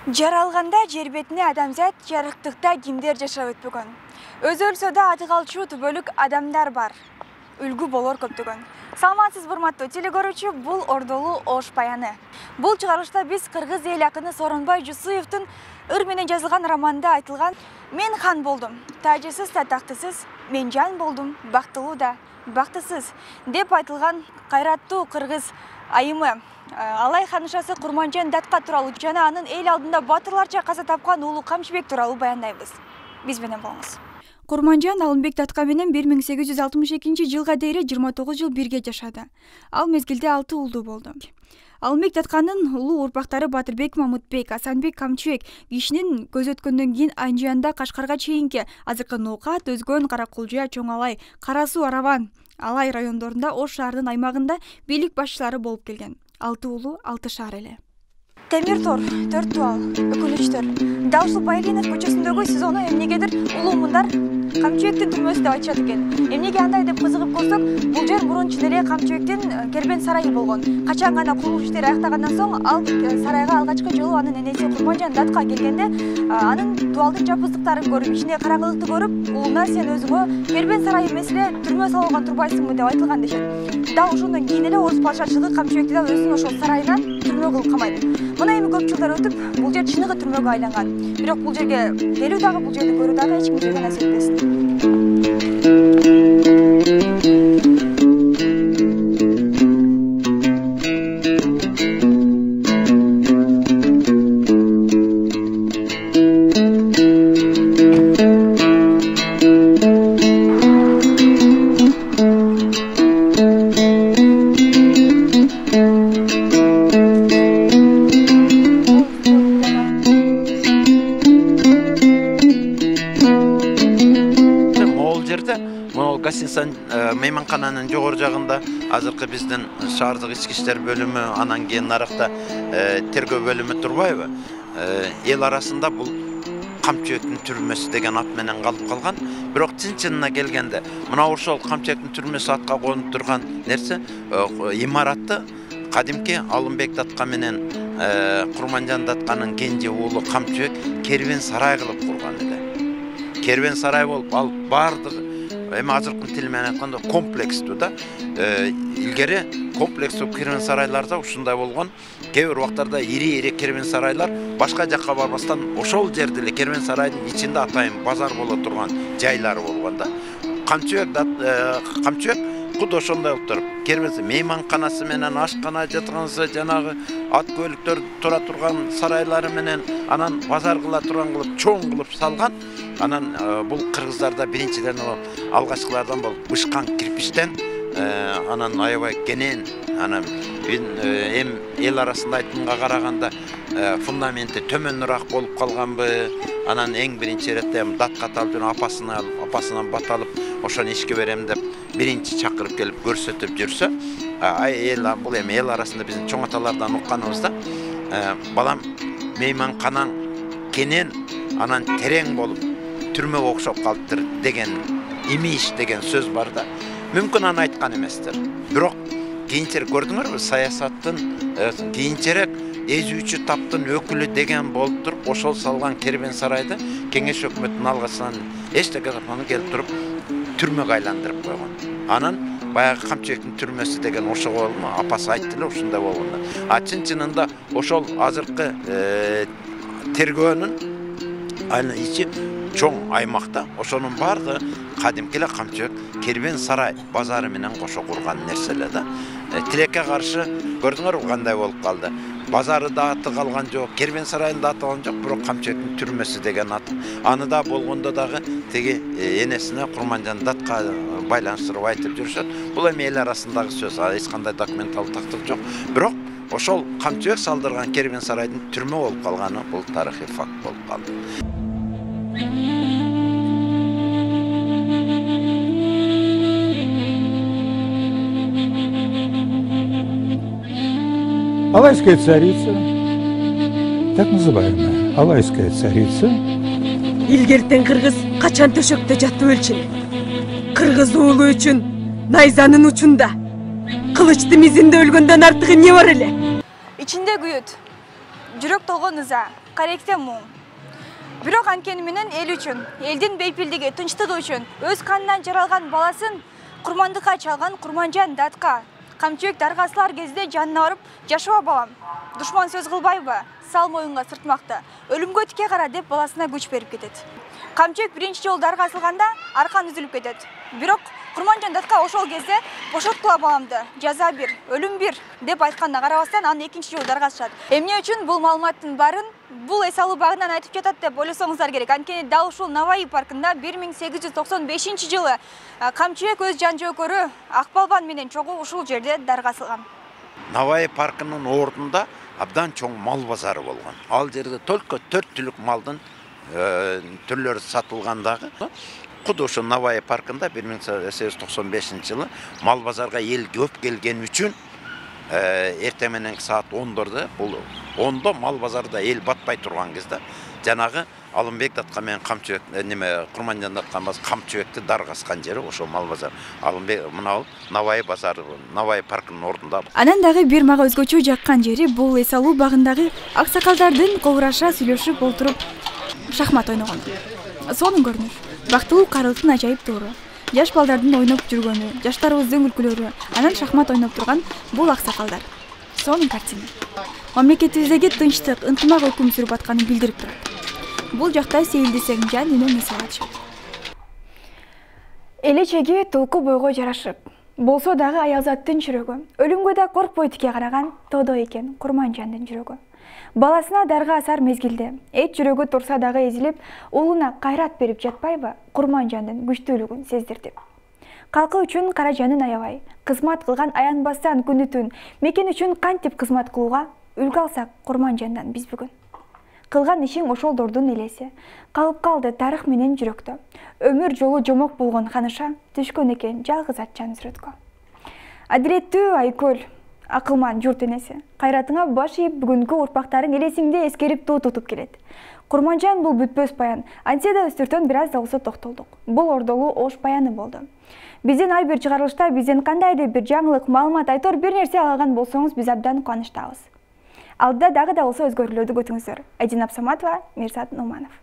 Жаралганда жер бетине адамзат, жарыктыкта кимдер жашап өтпөгөн. Өзү өлсө да аты калчу түбөлүк адамдар бар. Үлгү болор көптөгөн. Саламатсыз урматтуу телекөрүүчү, бул Ордолуу Ош баяны. Бул чыгарылышта биз кыргыз эл акыны Сооронбай Жусуевдин ыр менен жазылган романда айтылган "Мен хан болдум, тажысыз да тактысыз, мен жан болдум, бактылуу да бактысыз" деп айтылган кайраттуу кыргыз айымы Алай ханышасы Курманжан Датка тууралуу жана анын эл алдында батырларча каза тапкан уулу Камчыбек тууралуу баяндайбыз. Биз менен болуңуз. Курманжан Алымбек Датка менен 1862 жылга дейин 29 жыл бирге жашады. Ал мезгилде 6 уулу болду. Алымбек Датканын улуу урпактары Батырбек Мамутбек, Асанбек Камчыбек кишинин көз өткөндөн кийин Анжанда Кашкарга чейинки азыркы Ноокат, Өзгөн, Каракулжа, Чоң Алай, Кара Суу, Араван, Алай райондорунда Ош шаарынын аймагында бийлик башчылары болуп келген. 6 уулу, 6 шаар эле. Темир Тор, 4 туал, өкүнүчтөр. Даушыл Байлинов көчөсүндөгү сезону эмнегедир улуу мундар Камчыбектин түрмөсү деп айтышат экен. Эмнеге андай деп кызыгып көрсөк, бул жер мурун чын эле Камчыбектин кербен сарайы болгон. Качан гана курулуш иштери аяктагандан соң ал сарайга алгачкы жолу анын энеси Курманжан Датка келгенде, анын дуалдын жапыздыктарын көрүп, ичинде караңгылыкты көрүп, уулуна сен өзүңө кербен сарай эмес эле түрмө салган турбайсыңбы деп айтылган дешет. Дал ошондон кийин эле орус патшачылыгы Камчыбекти да өзүнүн ошол сарайына түрмө кылып камайт. Мына эми көп жылдар өтүп, бул жер чыныгы түрмөгө айланган. Бирок бул жерге келүү дагы, бул жерди көрүү дагы эч кимге насип этпесин. Гостиница мейманкананын жогору жагында азыркы биздин шаардык ички иштер бөлүмү, анан кийин нарыкта тергөө бөлүмү турбайбы? Эл арасында бул Камчыбектин түрмөсү деген ат менен калып калган. Бирок чын-чынына келгенде, мына ошол Камчыбектин түрмөсү атка конуп турган нерсе, имаратты кадимки Алымбек Датка менен Курманжан Датканын кенже уулу Камчыбек кербен сарай кылып курган эле. Кербен сарай болуп, ал бардыгы эми азыркы тил менен айтканда комплекстүү да. Илгери комплекстүү кербен сарайларда ушундай болгон. Кээ бир убактарда ири кербен сарайлар башка жакка барбастан ошол жерде эле кербен сарайдын ичинде атайын базар боло турган жайлары болгон да. Камчыбек куд ошондой болуп туруп, кербен мейманканасы менен ашкана жатканысы, жанагы ат көлүктөр тура турган сарайлары менен анан базар кыла турган кылып чоң кылып салган. Анан бул кыргыздарда биринчиден алгачкылардан болуп бышкан кирпичтен, анан аябай кенен, анан эм эл арасында айтканга караганда фундаменти төмөнүрөөк болуп калганбы. Анан эң биринчи иретте Датка аталып жүргөн апасынан бат алып, ошону ишке берем деп биринчи чакырып келип көрсөтүп жүрсө, бул эми эл арасында биздин чоң аталардан укканыбыз да, балам мейманканаң кенен, анан терең болуп түрмөгө окшоп калыптыр деген имиш деген сөз бар да. Мүмкүн аны айткан эместир. Бирок кийинчерээк көрдүңөрбү, саясаттын кийинчерээк эзүүчү таптын өкүлү деген болуп туруп, ошол салган кербен сарайды кеңеш өкмөтүнүн алгачынан эчтеке кылмай келип туруп түрмөгө айландырып койгон. Анан баягы Камчыбектин түрмөсү деген ошого болду, апасы айтты эле ушундай болгондо. Чын-чынында ошол азыркы тергөөнүн айнын ичи чоң аймакта, ошонун бардыгы кадимки эле Камчыбек кербен сарай базары менен кошо курган нерселер да. Тилекке каршы көрдүңөрбү кандай болуп калды. Базары да аты калган жок, кербен сарайында аты калган жок, бирок Камчыбектин түрмөсү деген аты. Аны да болгондо дагы теги энесине Курманжан Датка байланыштырып айтып жүрүшөт. Бул эми эл арасындагы сөз, эч кандай документалдык тактык жок. Бирок ошол Камчыбек салдырган кербен сарайдын түрмө болуп калганы бул тарыхый факт болуп калды. Алайская царица, так называемая Алайская царица. Илгертен кыргыз качан төшөктө жатып өлчүн. Кыргыз уулу үчүн найзанын учунда, кылычты мизинде өлгөндөн артыгы эмне бар эле? Ичинде күйөт. Жүрөк толгон ыза, каректе муң. Бирок анткени менен эл үчүн, элдин бейпилдиги, тынчтыгы үчүн өз канынан жаралган баласын курмандыкка чалган Курманжан датка камчыбек даргасылар кезде жанына барып, жашаба балам, душман сөз кылбайбы, сал моюнга сыртмакты, өлүмгө тике кара деп баласына күч берип кетет. Камчыбек биринчи жолу дарга асылганда аркан үзүлүп кетет. Бирок Курманжан датка ошол кезде бошоткула баламды, жаза бир, өлүм бир деп айтканына карабастан аны экинчи жолу дарга асышат. Эмне үчүн бул маалыматтын баарын бул эс алуу багынан айтып жатат деп ойлосоңуздар керек. Анткени дал ушул Наваи паркында 1895 Камчыбек өз жан жөөкөрү Акбалбан менен чогуу ушул жерде дарга асылган. Наваи паркынын ордунда абдан чоң мал базары болгон. Ал жерде только 4 түлүк малдын түрлөрү сатылгандагы. Куду ошо Наваи паркында 1895 жылы мал базарга эл көп келген үчүн эртең мененки саат 10-дорда бул 10-до мал базарда эл батпай турган кезде жанагы Алымбек датка менен Камчыбек Курманжан датка Камчыбекти даргаскан жери ошо мал базар. Алымбек мына Наваи базары, Наваи паркынын ордунда. Анан дагы бир мага өзгөчө жаккан жери бул эс алуу багындагы аксакалдардын кобураша сүйлөшүп олтуруп шахмат ойногон. Сонун көрүнүш. Бактылуу карылтын ажайып тууру. Жаш балдардын ойноп жүргөнү, жаштарыбыздын күлкүлөрү, анан шахмат ойноп турган бул аксакалдар. Сонун картина. Мамлекетибиздеги тынчтык, ынтымак өкүм сүрүп атканын билдирип турат. Бул жакта сейилдесең жан үнөн эс алат. Элечеги толку бойго жарашып, болсо дагы аялзаттын жүрөгү, өлүмгө да коркпой тике караган Тодо экен Курманжандын жүрөгү. Баласына дарга асар мезгилде эч жүрөгү турса дагы эзилип, уулуна кайрат берип жатпайбы Курманжандын күчтүүлүгүн сездирди. Калкы үчүн кара жанын аябай, кызмат кылган аянбастан күнү түн, мекен үчүн кантип кызмат кылууга үлгү алсак Курманжандан биз бүгүн. Кылган ишиң ошолдордун элеси, калып калды тарых менен жүрөктө. Өмүр жолу жомок болгон ханыша түшкөн экен жалгыз атчан сүрөткө. Адилеттүү Айкөл, акылман журт энеси, кайратыңа баш ийип бүгүнкү урпактарың элесиңде эскерип туу тутуп келет. Курманжан бул бүтпөс баян, антсе да үстүртөн бир аз да болсо токтолдук. Бул ордолуу ош баяны болду. Биздин ар бир чыгарылышта бизден кандайдыр бир жаңылык маалымат айтор бир нерсе алган болсоңуз биз абдан кубанычтабыз. Алдыда дагы да болсо өзгөрүүлөрдү күтүңүздөр. Айдина Абсаматова, Мирсат Нуманов.